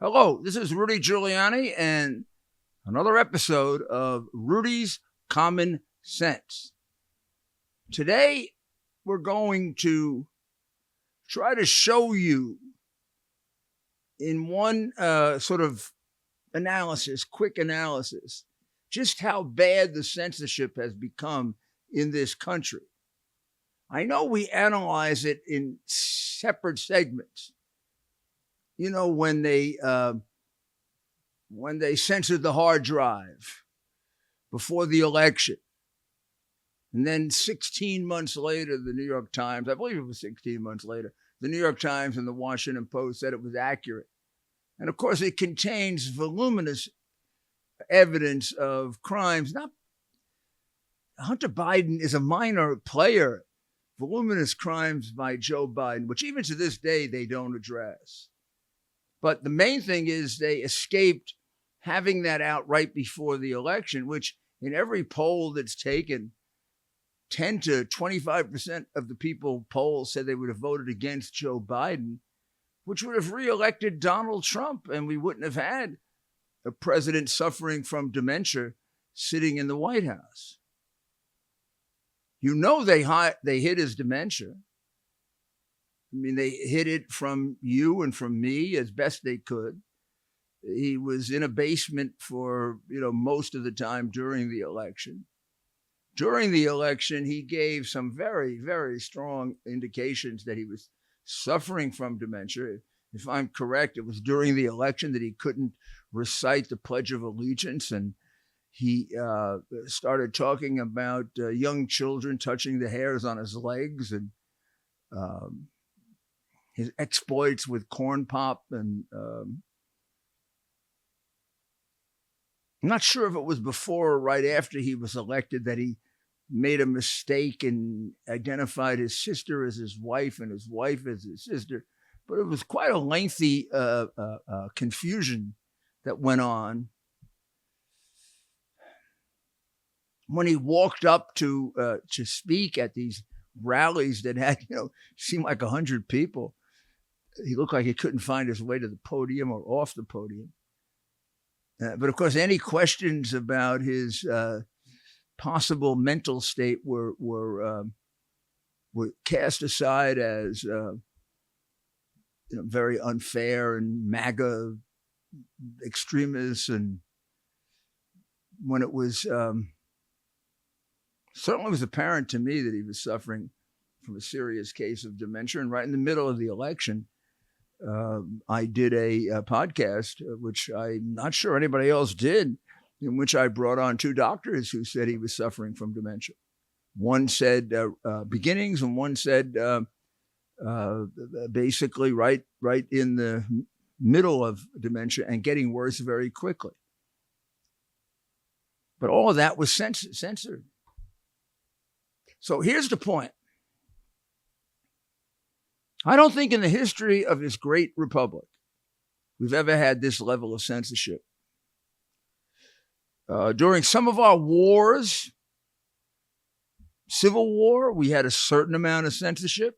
Hello, this is Rudy Giuliani and another episode of Rudy's Common Sense. Today, we're going to try to show you in one sort of analysis, quick analysis, just how bad the censorship has become in this country. I know we analyze it in separate segments. You know, when they censored the hard drive before the election, and then 16 months later, the New York Times, I believe it was 16 months later, the New York Times and the Washington Post said it was accurate. And of course, it contains voluminous evidence of crimes. Not Hunter Biden is a minor player. Voluminous crimes by Joe Biden, which even to this day they don't address. But the main thing is they escaped having that out right before the election, which in every poll that's taken, 10 to 25% of the people polled said they would have voted against Joe Biden, which would have reelected Donald Trump, and we wouldn't have had a president suffering from dementia sitting in the White House. You know they hid his dementia. I mean, they hid it from you and from me as best they could. He was in a basement for, most of the time during the election. During the election, he gave some very, very strong indications that he was suffering from dementia. If I'm correct, it was during the election that he couldn't recite the Pledge of Allegiance, and he started talking about young children touching the hairs on his legs and his exploits with corn pop. And I'm not sure if it was before or right after he was elected that he made a mistake and identified his sister as his wife and his wife as his sister. But it was quite a lengthy confusion that went on. When he walked up to speak at these rallies that had, seemed like 100 people, he looked like he couldn't find his way to the podium or off the podium. But of course, any questions about his possible mental state were cast aside as very unfair and MAGA extremists. And when it was certainly was apparent to me that he was suffering from a serious case of dementia, and right in the middle of the election, I did a podcast, which I'm not sure anybody else did, in which I brought on two doctors who said he was suffering from dementia. One said beginnings, and one said basically right in the middle of dementia and getting worse very quickly. But all of that was censored. So here's the point. I don't think in the history of this great republic we've ever had this level of censorship. During some of our wars, Civil War, we had a certain amount of censorship.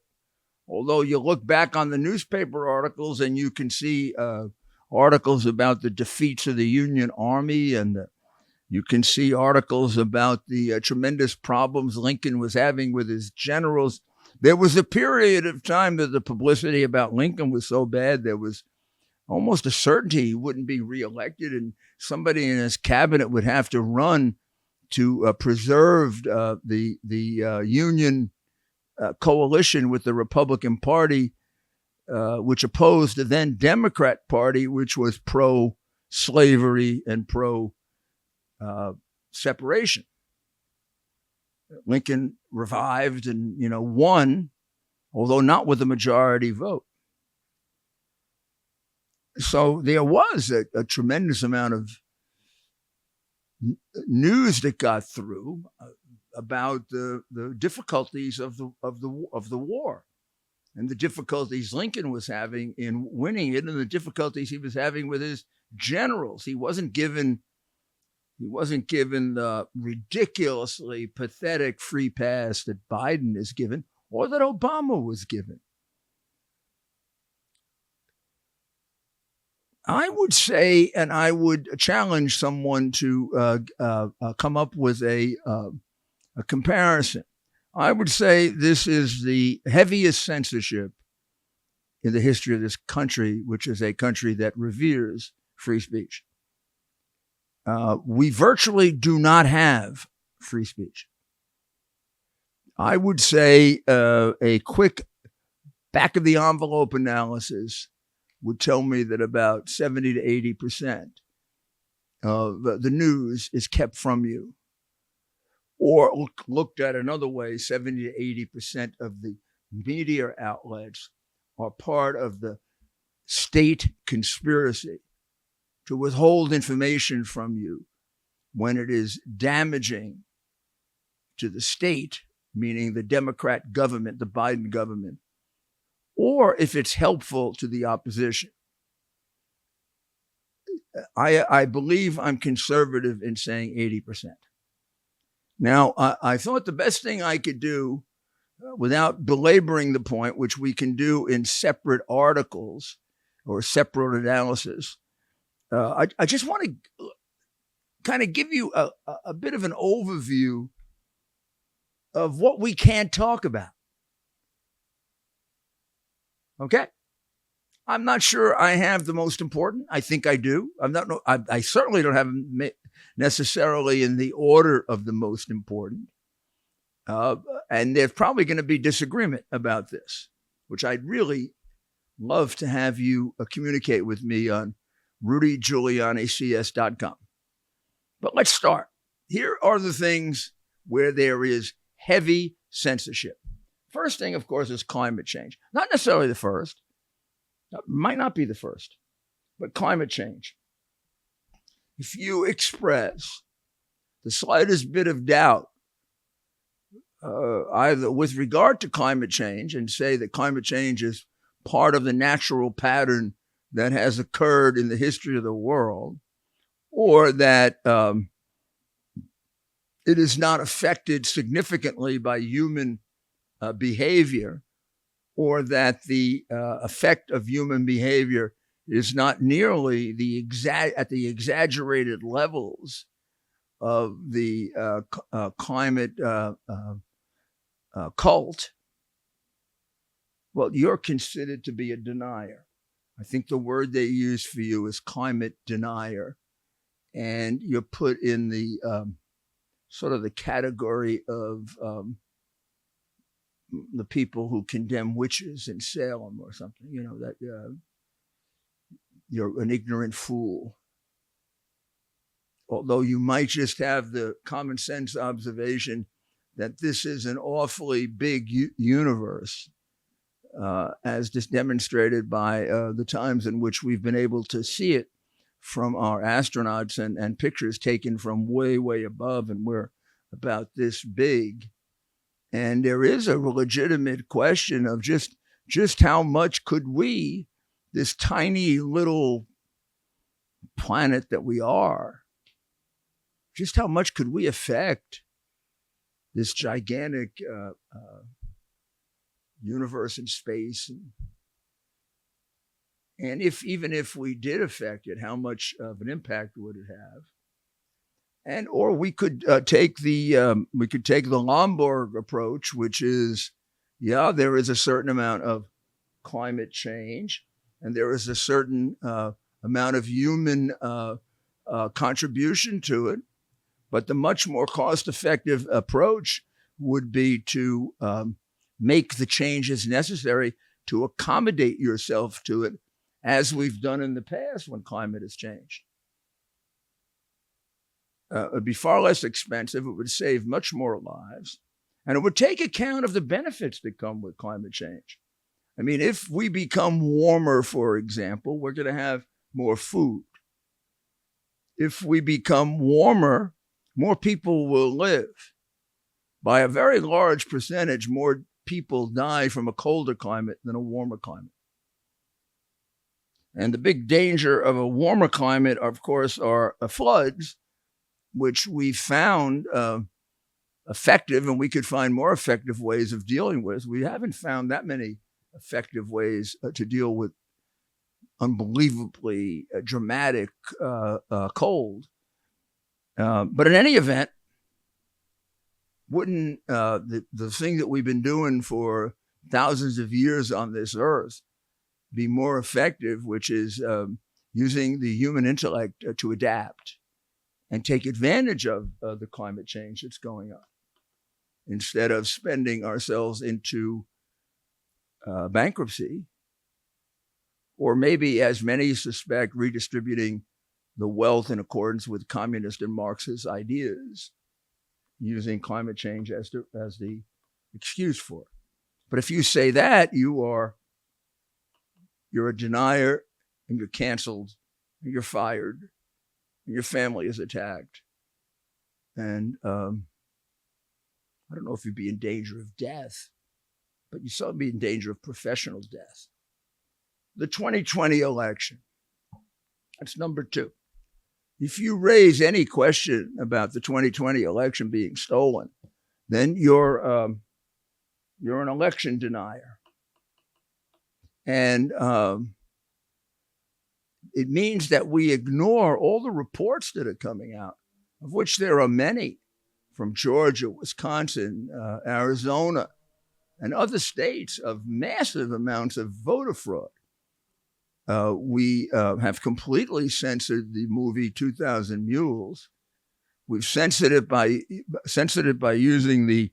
Although you look back on the newspaper articles and you can see articles about the defeats of the Union Army, and you can see articles about the tremendous problems Lincoln was having with his generals. There was a period of time that the publicity about Lincoln was so bad, there was almost a certainty he wouldn't be reelected, and somebody in his cabinet would have to run to preserve the Union coalition with the Republican Party, which opposed the then Democrat Party, which was pro-slavery and pro-separation. Lincoln revived and, won, although not with a majority vote. So there was a tremendous amount of news that got through about the difficulties of the war, and the difficulties Lincoln was having in winning it, and the difficulties he was having with his generals. He wasn't given the ridiculously pathetic free pass that Biden is given, or that Obama was given. I would say, and I would challenge someone to come up with a comparison. I would say this is the heaviest censorship in the history of this country, which is a country that reveres free speech. We virtually do not have free speech. I would say a quick back of the envelope analysis would tell me that about 70 to 80% of the news is kept from you. Or looked at another way, 70 to 80% of the media outlets are part of the state conspiracy to withhold information from you when it is damaging to the state, meaning the Democrat government, the Biden government, or if it's helpful to the opposition. I believe I'm conservative in saying 80%. Now, I thought the best thing I could do without belaboring the point, which we can do in separate articles or separate analysis, I just want to kind of give you a bit of an overview of what we can't talk about. Okay? I'm not sure I have the most important. I think I do. I certainly don't have them necessarily in the order of the most important. And there's probably going to be disagreement about this, which I'd really love to have you communicate with me on rudygiulianics.com. But let's start. Here are the things where there is heavy censorship. First thing, of course, is climate change. Not necessarily the first. Might not be the first, but climate change. If you express the slightest bit of doubt either with regard to climate change and say that climate change is part of the natural pattern that has occurred in the history of the world, or that it is not affected significantly by human behavior, or that the effect of human behavior is not nearly at the exaggerated levels of the climate cult, well, you're considered to be a denier. I think the word they use for you is climate denier, and you're put in the sort of the category of the people who condemn witches in Salem or something, that you're an ignorant fool. Although you might just have the common sense observation that this is an awfully big universe, as just demonstrated by the times in which we've been able to see it from our astronauts and pictures taken from way, way above, and we're about this big. And there is a legitimate question of just how much could we, this tiny little planet that we are, just how much could we affect this gigantic universe and space? And even if we did affect it, how much of an impact would it have? And or we could take the Lombard approach, which is, there is a certain amount of climate change, and there is a certain amount of human contribution to it. But the much more cost-effective approach would be to make the changes necessary to accommodate yourself to it, as we've done in the past when climate has changed. It would be far less expensive. It would save much more lives. And it would take account of the benefits that come with climate change. I mean, if we become warmer, for example, we're going to have more food. If we become warmer, more people will live. By a very large percentage, more people die from a colder climate than a warmer climate. And the big danger of a warmer climate, of course, are floods, which we found effective, and we could find more effective ways of dealing with. We haven't found that many effective ways to deal with unbelievably dramatic cold. But in any event, wouldn't the thing that we've been doing for thousands of years on this earth be more effective, which is using the human intellect to adapt and take advantage of the climate change that's going on, instead of spending ourselves into bankruptcy, or maybe, as many suspect, redistributing the wealth in accordance with communist and Marxist ideas, using climate change as the excuse for it. But if you say that, you're a denier, and you're canceled, and you're fired, and your family is attacked. And I don't know if you'd be in danger of death, but you still be in danger of professional death. The 2020 election, that's number two. If you raise any question about the 2020 election being stolen, then you're an election denier. And it means that we ignore all the reports that are coming out, of which there are many, from Georgia, Wisconsin, Arizona, and other states, of massive amounts of voter fraud. We have completely censored the movie 2000 Mules. We've censored it by using the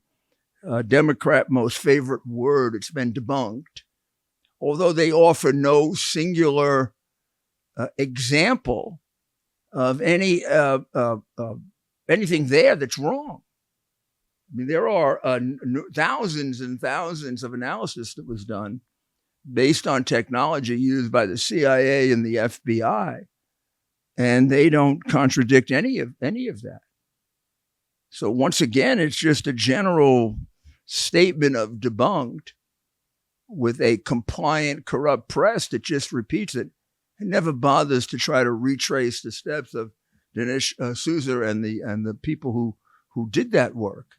Democrat most favorite word. It's been debunked, although they offer no singular example of any anything there that's wrong. I mean, there are thousands and thousands of analysis that was done based on technology used by the CIA and the FBI, and they don't contradict any of that. So once again, it's just a general statement of debunked with a compliant, corrupt press that just repeats it and never bothers to try to retrace the steps of Dinesh D'Souza and the people who did that work,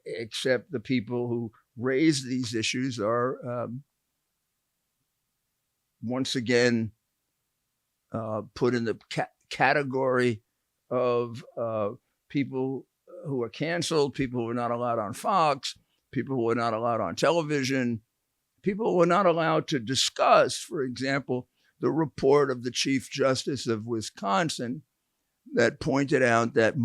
except the people who raise these issues are once again put in the category of people who are canceled, people who are not allowed on Fox, people who are not allowed on television, people who are not allowed to discuss, for example, the report of the Chief Justice of Wisconsin that pointed out that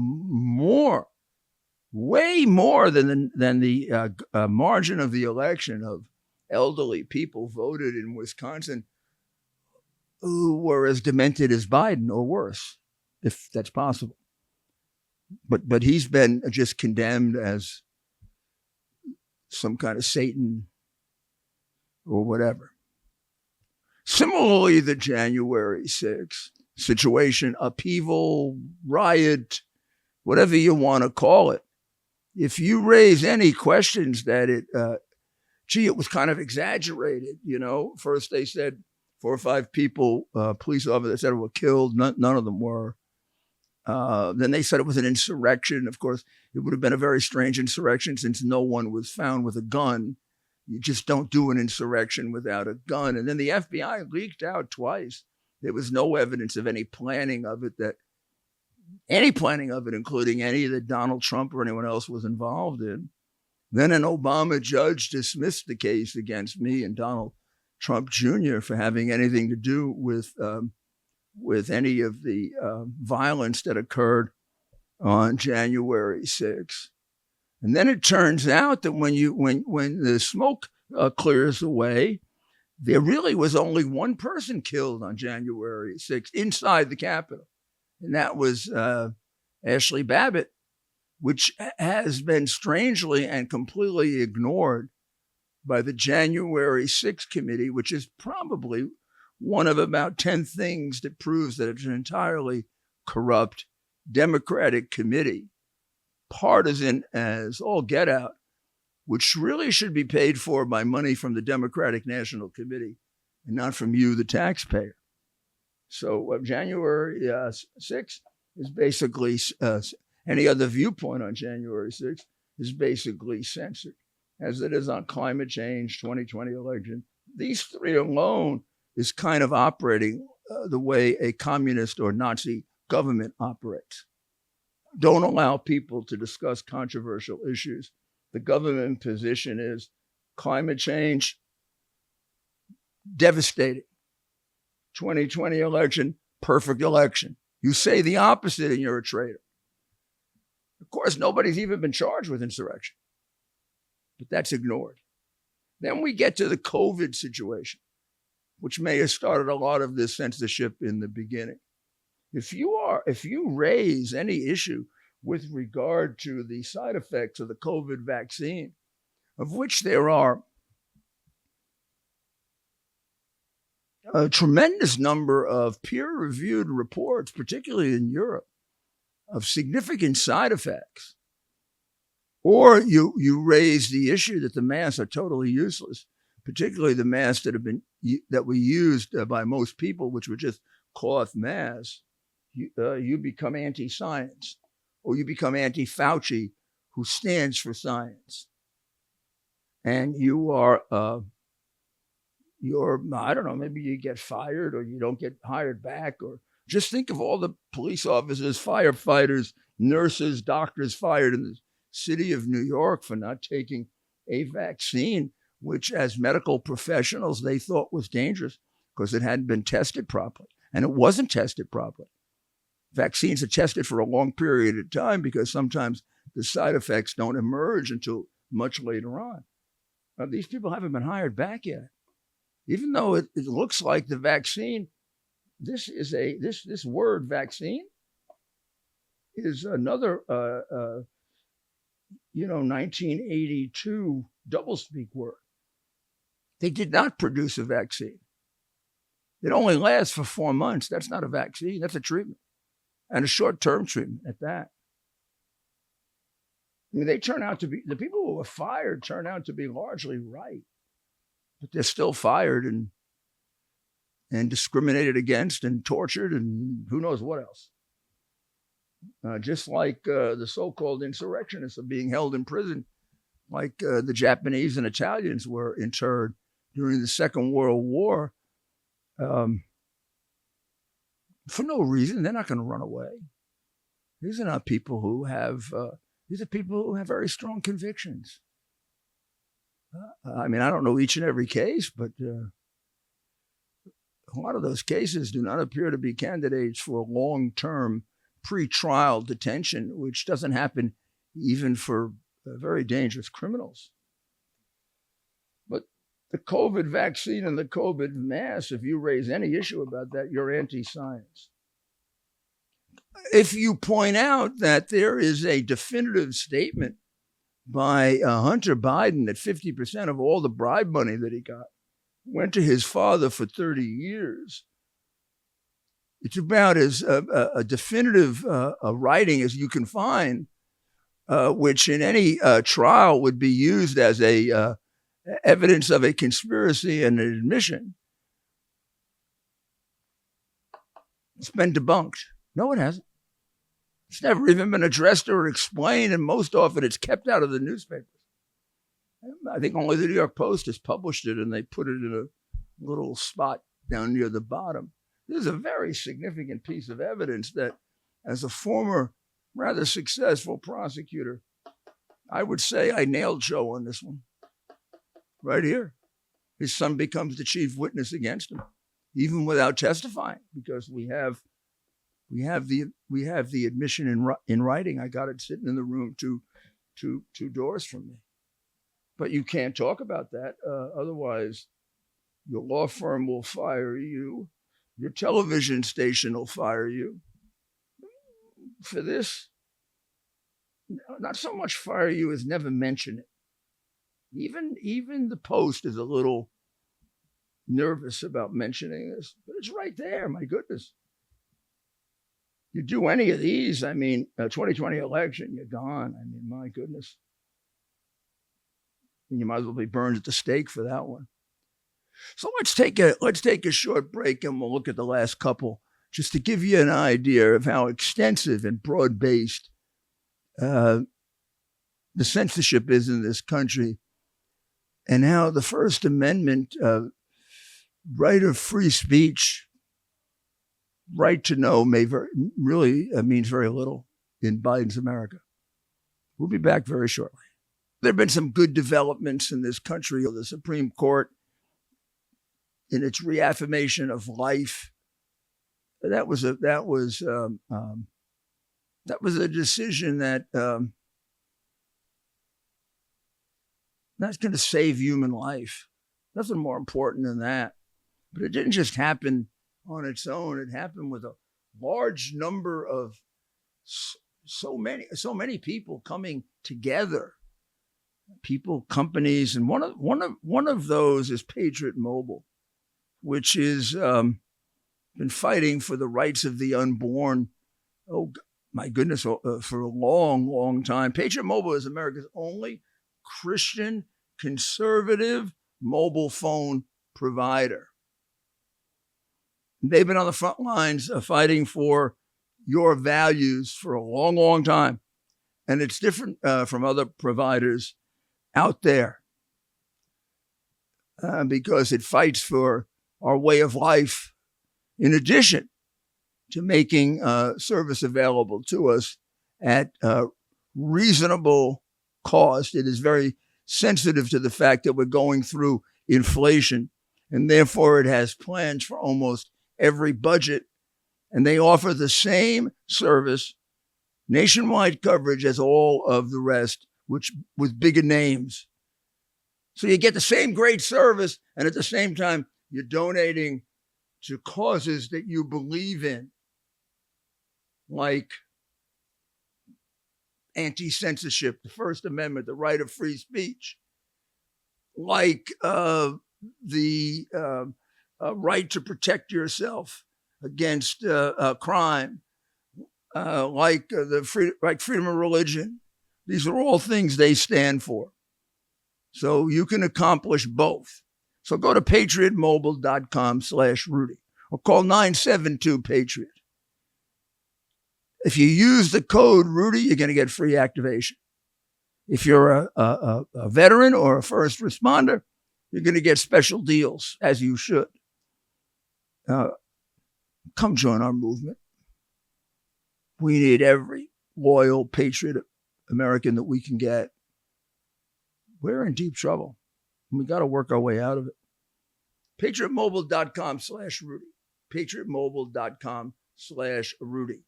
way more than the margin of the election of elderly people voted in Wisconsin who were as demented as Biden or worse, if that's possible. But he's been just condemned as some kind of Satan or whatever. Similarly, the January 6th situation, upheaval, riot, whatever you want to call it, if you raise any questions that it was kind of exaggerated, First they said 4 or 5 people, police officers said were killed. None of them were. Then they said it was an insurrection. Of course, it would have been a very strange insurrection since no one was found with a gun. You just don't do an insurrection without a gun. And then the FBI leaked out twice. There was no evidence of any planning of it, including any that Donald Trump or anyone else was involved in. Then an Obama judge dismissed the case against me and Donald Trump Jr. for having anything to do with any of the violence that occurred on January 6th. And then it turns out that when the smoke clears away, there really was only one person killed on January 6th inside the Capitol. And that was Ashley Babbitt, which has been strangely and completely ignored by the January 6th committee, which is probably one of about 10 things that proves that it's an entirely corrupt Democratic committee, partisan as all get out, which really should be paid for by money from the Democratic National Committee and not from you, the taxpayer. So January 6th is basically, any other viewpoint on January 6th is basically censored, as it is on climate change, 2020 election, These three alone is kind of operating the way a communist or Nazi government operates. Don't allow people to discuss controversial issues. The government position is climate change, devastating. 2020 election, perfect election. You say the opposite and you're a traitor. Of course, nobody's even been charged with insurrection, but that's ignored. Then we get to the COVID situation, which may have started a lot of this censorship in the beginning. If you raise any issue with regard to the side effects of the COVID vaccine, of which there are a tremendous number of peer-reviewed reports, particularly in Europe, of significant side effects, or you raise the issue that the masks are totally useless, particularly the masks that were used by most people, which were just cloth masks, you become anti-science, or you become anti-Fauci, who stands for science, and you're I don't know, maybe you get fired or you don't get hired back, or just think of all the police officers, firefighters, nurses, doctors fired in the city of New York for not taking a vaccine, which as medical professionals, they thought was dangerous because it hadn't been tested properly. And it wasn't tested properly. Vaccines are tested for a long period of time because sometimes the side effects don't emerge until much later on. Now, these people haven't been hired back yet. Even though it looks like the vaccine, this word vaccine is another 1982 doublespeak word. They did not produce a vaccine. It only lasts for 4 months. That's not a vaccine. That's a treatment, and a short-term treatment at that. I mean, the people who were fired turn out to be largely right, but they're still fired and discriminated against and tortured and who knows what else. Just like the so-called insurrectionists are being held in prison, like the Japanese and Italians were interred during the Second World War, for no reason. They're not going to run away. These are not people who have. These are people who have very strong convictions. I mean, I don't know each and every case, but a lot of those cases do not appear to be candidates for long-term pre-trial detention, which doesn't happen even for very dangerous criminals. But the COVID vaccine and the COVID mask, if you raise any issue about that, you're anti-science. If you point out that there is a definitive statement by Hunter Biden that 50% of all the bribe money that he got went to his father for 30 years, it's about as a definitive writing as you can find, which in any trial would be used as a evidence of a conspiracy and an admission. It's been debunked. No, it hasn't. It's never even been addressed or explained, and most often it's kept out of the newspapers. I think only the New York Post has published it, and they put it in a little spot down near the bottom. This is a very significant piece of evidence that, as a former rather successful prosecutor, I would say I nailed Joe on this one. Right here. His son becomes the chief witness against him, even without testifying, because we have the admission in writing. I got it sitting in the room two doors from me. But you can't talk about that. Otherwise, your law firm will fire you. Your television station will fire you. For this, not so much fire you as never mention it. Even the Post is a little nervous about mentioning this, but it's right there. My goodness. You do any of these, 2020 election, you're gone. I mean, my goodness. You might as well be burned at the stake for that one. So let's take a short break, and we'll look at the last couple, just to give you an idea of how extensive and broad-based the censorship is in this country, and how the First Amendment right of free speech, right to know really means very little in Biden's America. We'll be back very shortly. There have been some good developments in this country. The Supreme Court, in its reaffirmation of life, that was a decision that that's going to save human life. Nothing more important than that. But it didn't just happen on its own. It happened with a large number of so many people coming together, people, companies, and one of those is Patriot Mobile, which is been fighting for the rights of the unborn. Oh my goodness, for a long time. Patriot Mobile is America's only Christian conservative mobile phone provider. They've been on the front lines of fighting for your values for a long time. And it's different from other providers out there because it fights for our way of life in addition to making service available to us at reasonable cost. It is very sensitive to the fact that we're going through inflation, and therefore it has plans for almost every budget, and they offer the same service, nationwide coverage as all of the rest, which with bigger names. So you get the same great service, and at the same time, you're donating to causes that you believe in, like anti-censorship, the First Amendment, the right of free speech, like the right to protect yourself against crime, like freedom of religion. These are all things they stand for. So you can accomplish both. So go to patriotmobile.com/Rudy or call 972-PATRIOT. If you use the code Rudy, you're going to get free activation. If you're a veteran or a first responder, you're going to get special deals, as you should. Come join our movement. We need every loyal, patriot American that we can get. We're in deep trouble. We got to work our way out of it. PatriotMobile.com/Rudy. PatriotMobile.com/Rudy.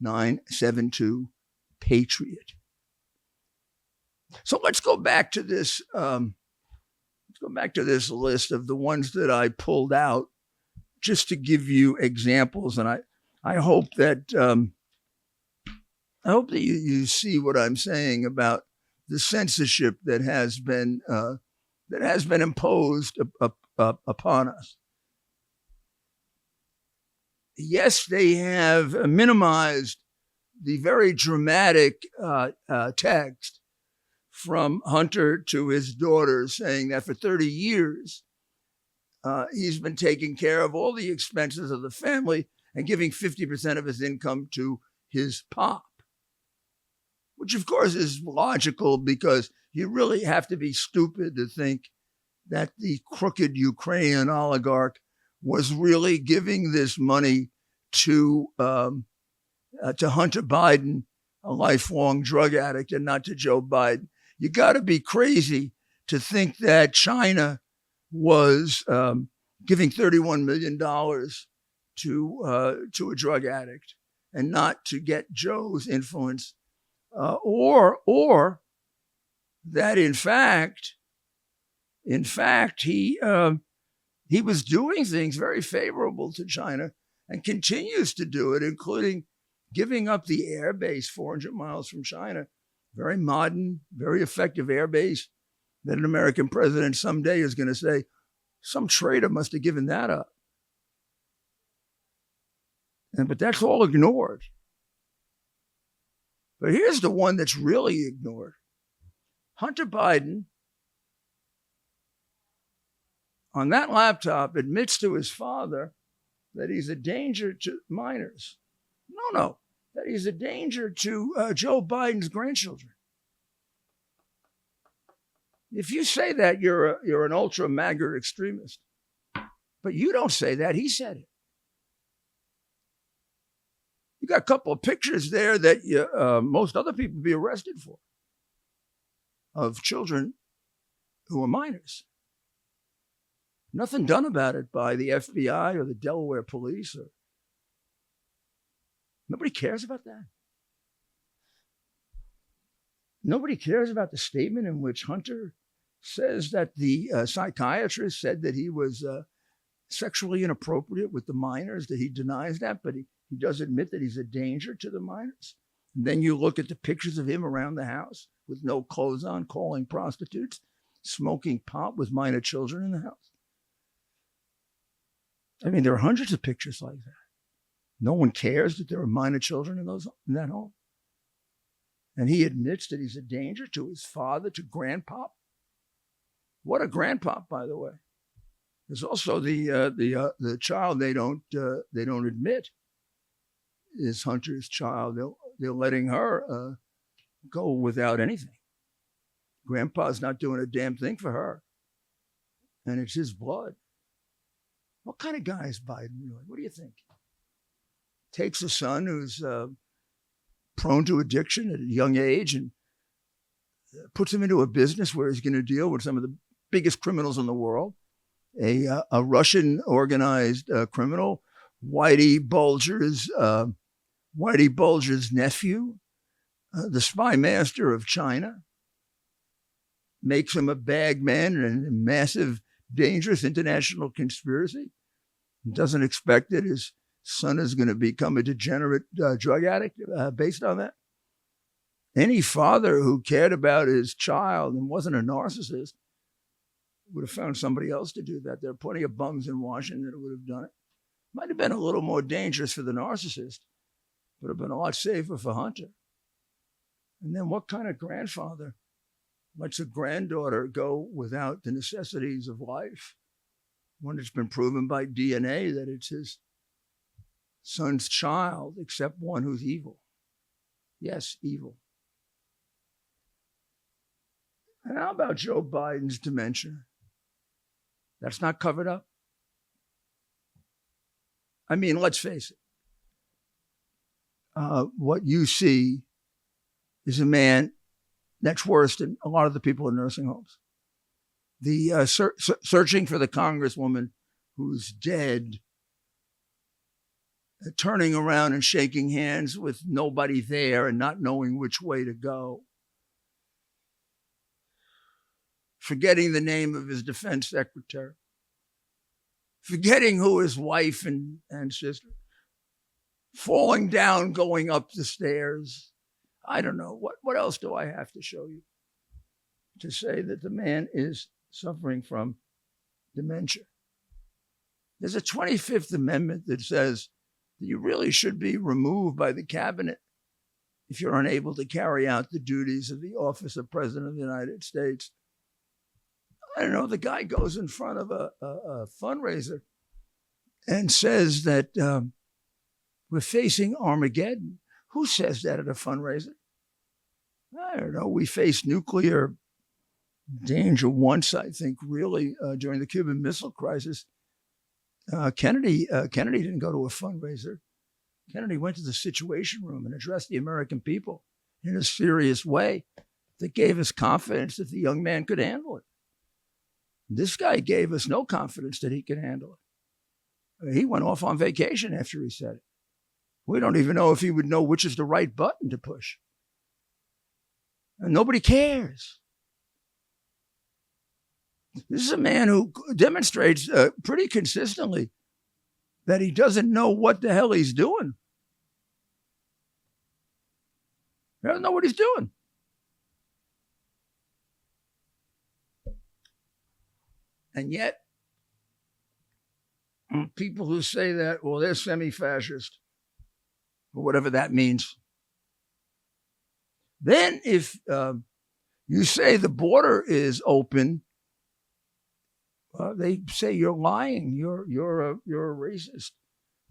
972-PATRIOT. So let's go back to this. List of the ones that I pulled out, just to give you examples. And I hope that you see what I'm saying about the censorship that has been imposed upon us. Yes, they have minimized the very dramatic text from Hunter to his daughter, saying that for 30 years, he's been taking care of all the expenses of the family and giving 50% of his income to his pop, which of course is logical because you really have to be stupid to think that the crooked Ukrainian oligarch was really giving this money to Hunter Biden, a lifelong drug addict, and not to Joe Biden. You got to be crazy to think that China was giving $31 million to a drug addict and not to get Joe's influence, or that in fact he was doing things very favorable to China and continues to do it, including giving up the air base 400 miles from China, very modern, very effective air base that an American president someday is going to say, some traitor must have given that up. But that's all ignored. But here's the one that's really ignored. Hunter Biden, on that laptop, admits to his father that he's a danger to minors. No, that he's a danger to Joe Biden's grandchildren. If you say that, you're an ultra MAGA extremist. But you don't say that. He said it. You got a couple of pictures there that most other people would be arrested for, of children who are minors. Nothing done about it by the FBI or the Delaware police. Nobody cares about that. Nobody cares about the statement in which Hunter says that the psychiatrist said that he was sexually inappropriate with the minors, that he denies that, but he does admit that he's a danger to the minors. And then you look at the pictures of him around the house with no clothes on, calling prostitutes, smoking pot with minor children in the house. I mean, there are hundreds of pictures like that. No one cares that there are minor children in that home. And he admits that he's a danger to his father, to grandpop. What a grandpop, by the way. There's also the child they don't admit is Hunter's child. They're letting her go without anything. Grandpa's not doing a damn thing for her, and it's his blood. What kind of guy is Biden really? What do you think? Takes a son who's prone to addiction at a young age and puts him into a business where he's going to deal with some of the biggest criminals in the world. A Russian organized criminal, Whitey Bulger's nephew, the spy master of China, makes him a bag man in a massive, dangerous international conspiracy. He doesn't expect that his son is going to become a degenerate drug addict based on that. Any father who cared about his child and wasn't a narcissist would have found somebody else to do that. There are plenty of bums in Washington that would have done it. Might have been a little more dangerous for the narcissist, but have been a lot safer for Hunter. And then what kind of grandfather lets a granddaughter go without the necessities of life when it's been proven by DNA that it's his son's child, except one who's evil? Yes, evil. And how about Joe Biden's dementia? That's not covered up. I mean, let's face it. What you see is a man that's worse than a lot of the people in nursing homes. The searching for the congresswoman who's dead, turning around and shaking hands with nobody there and not knowing which way to go. Forgetting the name of his defense secretary, forgetting who his wife and sister, falling down, going up the stairs. I don't know. What else do I have to show you to say that the man is suffering from dementia? There's a 25th Amendment that says that you really should be removed by the cabinet if you're unable to carry out the duties of the office of President of the United States. I don't know, the guy goes in front of a fundraiser and says that we're facing Armageddon. Who says that at a fundraiser? I don't know. We faced nuclear danger once, I think, really, during the Cuban Missile Crisis. Kennedy didn't go to a fundraiser. Kennedy went to the Situation Room and addressed the American people in a serious way that gave us confidence that the young man could handle it. This guy gave us no confidence that he could handle it. He went off on vacation after he said it. We don't even know if he would know which is the right button to push. And nobody cares. This is a man who demonstrates pretty consistently that he doesn't know what the hell he's doing. He doesn't know what he's doing. And yet, people who say that, well, they're semi-fascist, or whatever that means. Then if you say the border is open, they say you're lying. You're a racist.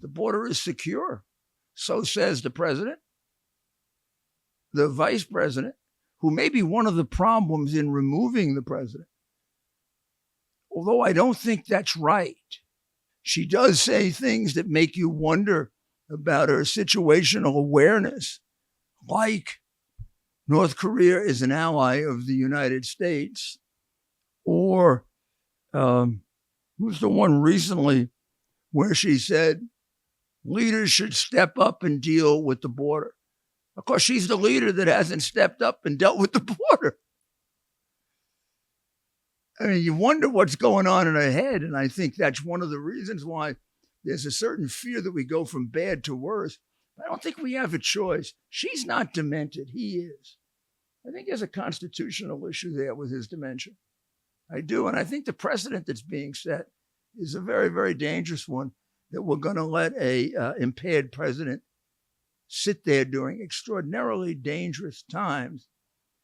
The border is secure. So says the president, the vice president, who may be one of the problems in removing the president. Although I don't think that's right. she does say things that make you wonder about her situational awareness, like North Korea is an ally of the United States, or who's the one recently where she said leaders should step up and deal with the border. Of course, she's the leader that hasn't stepped up and dealt with the border. I mean, you wonder what's going on in her head, and I think that's one of the reasons why there's a certain fear that we go from bad to worse. I don't think we have a choice. She's not demented. He is. I think there's a constitutional issue there with his dementia. I do, and I think the precedent that's being set is a very, very dangerous one, that we're going to let a impaired president sit there during extraordinarily dangerous times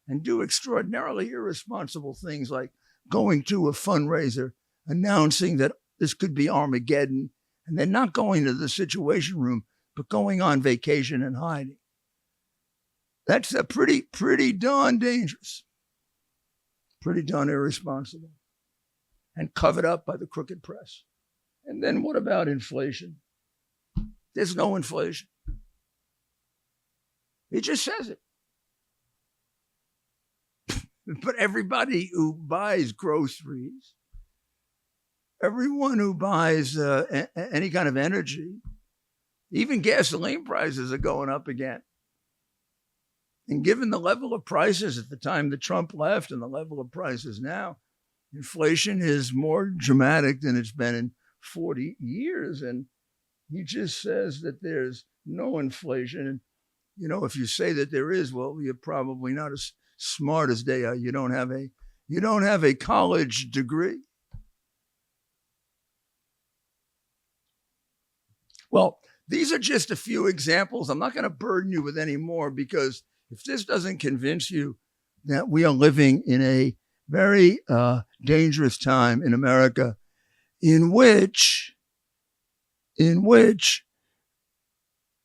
and do extraordinarily irresponsible things like going to a fundraiser, announcing that this could be Armageddon, and then not going to the Situation Room, but going on vacation and hiding. That's a pretty darn dangerous, pretty darn irresponsible, and covered up by the crooked press. And then what about inflation? There's no inflation. He just says it. But everybody who buys groceries, everyone who buys any kind of energy, even gasoline prices are going up again. And given the level of prices at the time that Trump left and the level of prices now, inflation is more dramatic than it's been in 40 years. And he just says that there's no inflation. And, you know, if you say that there is, well, you're probably not as smart as they are. You don't have a college degree. Well, these are just a few examples. I'm not going to burden you with any more, because if this doesn't convince you that we are living in a very dangerous time in America, in which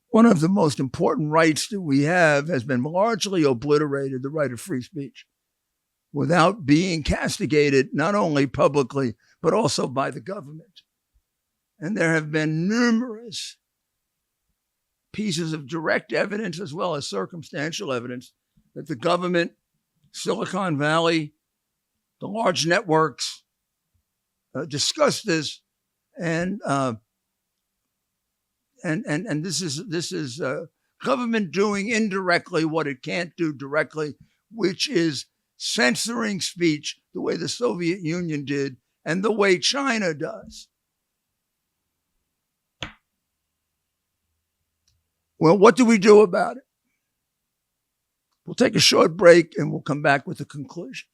one of the most important rights that we have has been largely obliterated, the right of free speech, without being castigated not only publicly, but also by the government. And there have been numerous pieces of direct evidence as well as circumstantial evidence that the government, Silicon Valley, the large networks discuss this, and this is government doing indirectly what it can't do directly, which is censoring speech the way the Soviet Union did and the way China does. Well, what do we do about it? We'll take a short break and we'll come back with the conclusion.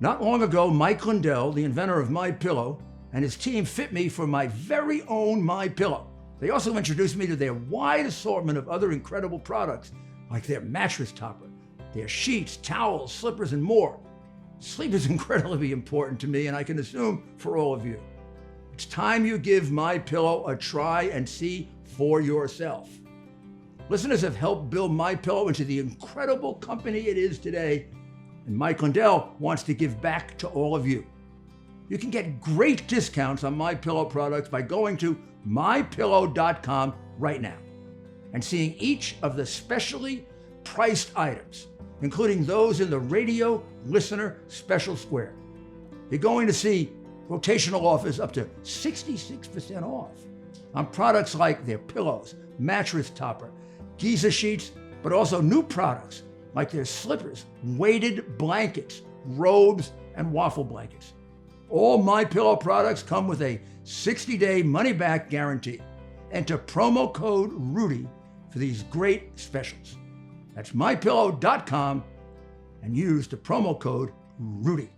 Not long ago, Mike Lindell, the inventor of MyPillow, and his team fit me for my very own MyPillow. They also introduced me to their wide assortment of other incredible products, like their mattress topper, their sheets, towels, slippers, and more. Sleep is incredibly important to me, and I can assume for all of you. It's time you give MyPillow a try and see for yourself. Listeners have helped build MyPillow into the incredible company it is today, and Mike Lindell wants to give back to all of you. You can get great discounts on MyPillow products by going to mypillow.com right now and seeing each of the specially priced items, including those in the radio listener special square. You're going to see rotational offers up to 66% off on products like their pillows, mattress topper, Giza sheets, but also new products like their slippers, weighted blankets, robes, and waffle blankets. All MyPillow products come with a 60-day money-back guarantee. Enter promo code RUDY for these great specials. That's mypillow.com and use the promo code RUDY.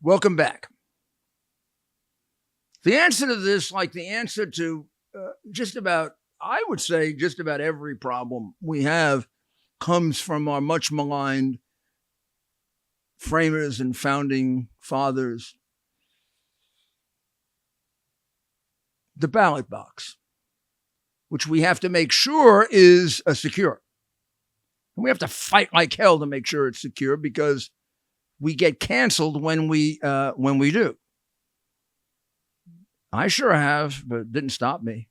Welcome back. The answer to this, like the answer to just about every problem we have, comes from our much maligned framers and founding fathers. The ballot box, which we have to make sure is secure. And we have to fight like hell to make sure it's secure, because we get canceled when we do. I sure have, but it didn't stop me.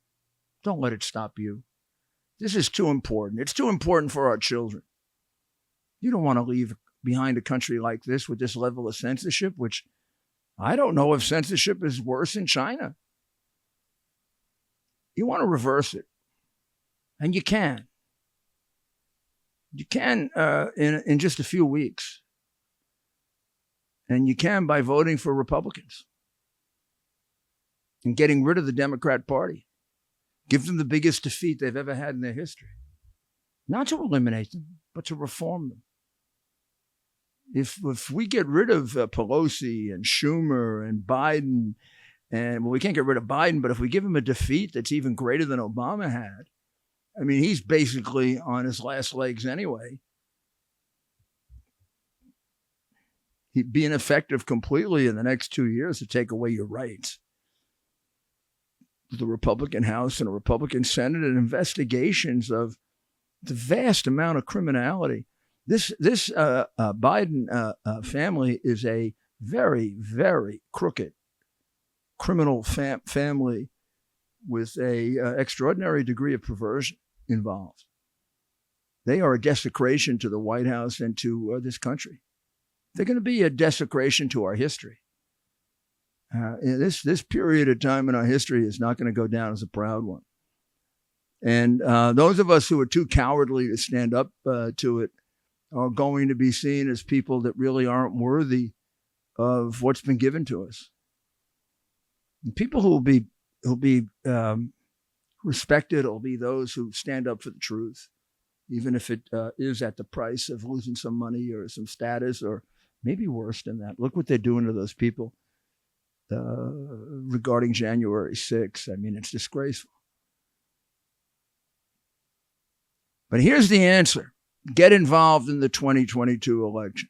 Don't let it stop you. This is too important. It's too important for our children. You don't want to leave behind a country like this with this level of censorship, which I don't know if censorship is worse in China. You want to reverse it. And you can. You can in just a few weeks. And you can by voting for Republicans and getting rid of the Democrat Party. Give them the biggest defeat they've ever had in their history. Not to eliminate them, but to reform them. If we get rid of Pelosi and Schumer and Biden, and well, we can't get rid of Biden, but if we give him a defeat that's even greater than Obama had, I mean, he's basically on his last legs anyway. He'd be ineffective completely in the next 2 years to take away your rights. The Republican House and a Republican Senate and investigations of the vast amount of criminality. This Biden family is a very, very crooked criminal family with a extraordinary degree of perversion involved. They are a desecration to the White House and to this country. They're going to be a desecration to our history. This period of time in our history is not going to go down as a proud one. And those of us who are too cowardly to stand up to it are going to be seen as people that really aren't worthy of what's been given to us. And people who will be respected will be those who stand up for the truth, even if it is at the price of losing some money or some status or maybe worse than that. Look what they're doing to those people regarding January 6th. I mean, it's disgraceful. But here's the answer. Get involved in the 2022 election.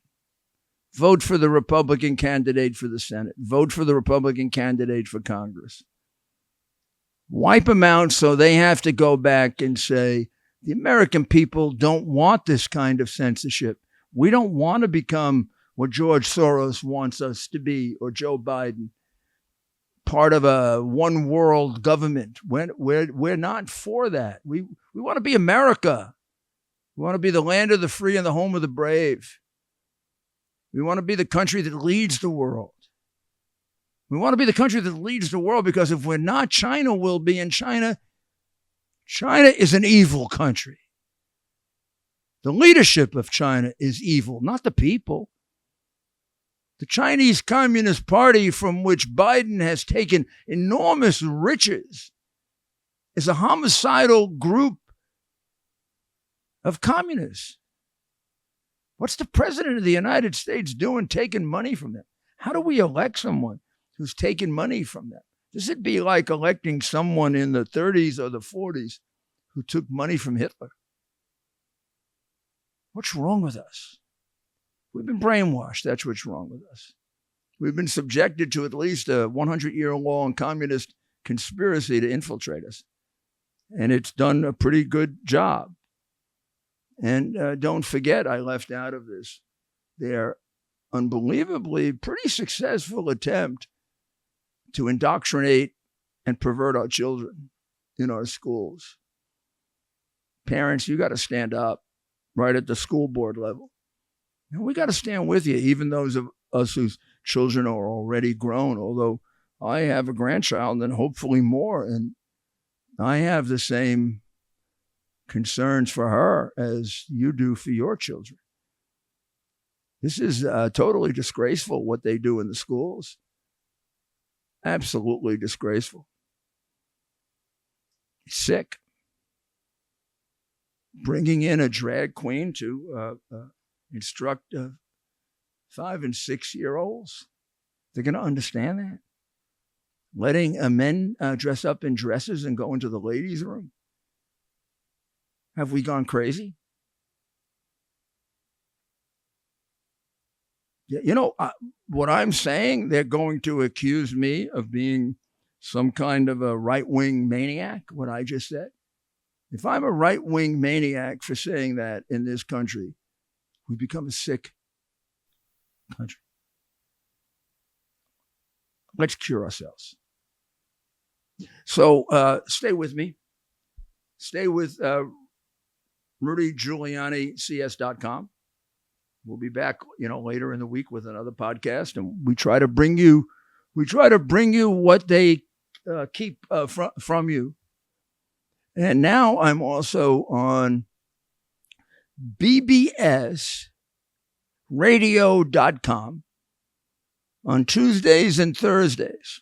Vote for the Republican candidate for the Senate. Vote for the Republican candidate for Congress. Wipe them out so they have to go back and say, the American people don't want this kind of censorship. We don't want to become what George Soros wants us to be, or Joe Biden, part of a one world government. We're not for that. We want to be America. We want to be the land of the free and the home of the brave. We want to be the country that leads the world. We want to be the country that leads the world because if we're not, China will be. And China is an evil country. The leadership of China is evil, not the people. The Chinese Communist Party, from which Biden has taken enormous riches, is a homicidal group of communists. What's the president of the United States doing taking money from them? How do we elect someone who's taking money from them? This would be like electing someone in the 30s or the 40s who took money from Hitler. What's wrong with us? We've been brainwashed. That's what's wrong with us. We've been subjected to at least a 100-year-long communist conspiracy to infiltrate us. And it's done a pretty good job. And don't forget, I left out of this their unbelievably pretty successful attempt to indoctrinate and pervert our children in our schools. Parents, you got to stand up right at the school board level. And we got to stand with you, even those of us whose children are already grown, although I have a grandchild and hopefully more, and I have the same concerns for her as you do for your children. This is totally disgraceful what they do in the schools. Absolutely disgraceful. It's sick. Bringing in a drag queen to instruct 5 and 6 year olds. They're going to understand that. Letting men dress up in dresses and go into the ladies' room. Have we gone crazy? You know, what I'm saying, they're going to accuse me of being some kind of a right-wing maniac, what I just said. If I'm a right-wing maniac for saying that in this country, we become a sick country. Let's cure ourselves. So stay with me. Stay with Rudy Giuliani CS.com. We'll be back, later in the week with another podcast, and we try to bring you what they keep from you. And now I'm also on bbsradio.com on Tuesdays and Thursdays.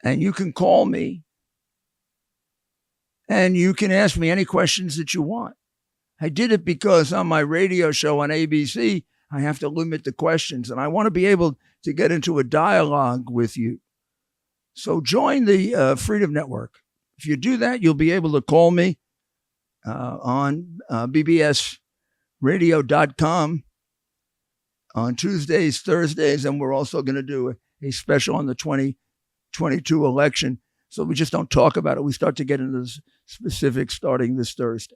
And you can call me and you can ask me any questions that you want. I did it because on my radio show on ABC, I have to limit the questions, and I want to be able to get into a dialogue with you. So join the Freedom Network. If you do that, you'll be able to call me on bbsradio.com on Tuesdays, Thursdays, and we're also going to do a special on the 2022 election. So we just don't talk about it. We start to get into the specifics starting this Thursday.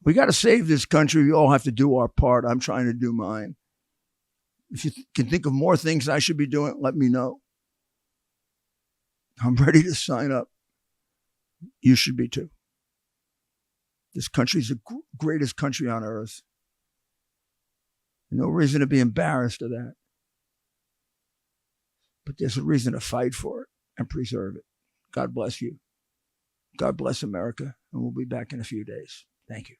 We got to save this country. We all have to do our part. I'm trying to do mine. If you can think of more things I should be doing, let me know. I'm ready to sign up. You should be too. This country is the greatest country on earth. No reason to be embarrassed of that. But there's a reason to fight for it and preserve it. God bless you. God bless America. And we'll be back in a few days. Thank you.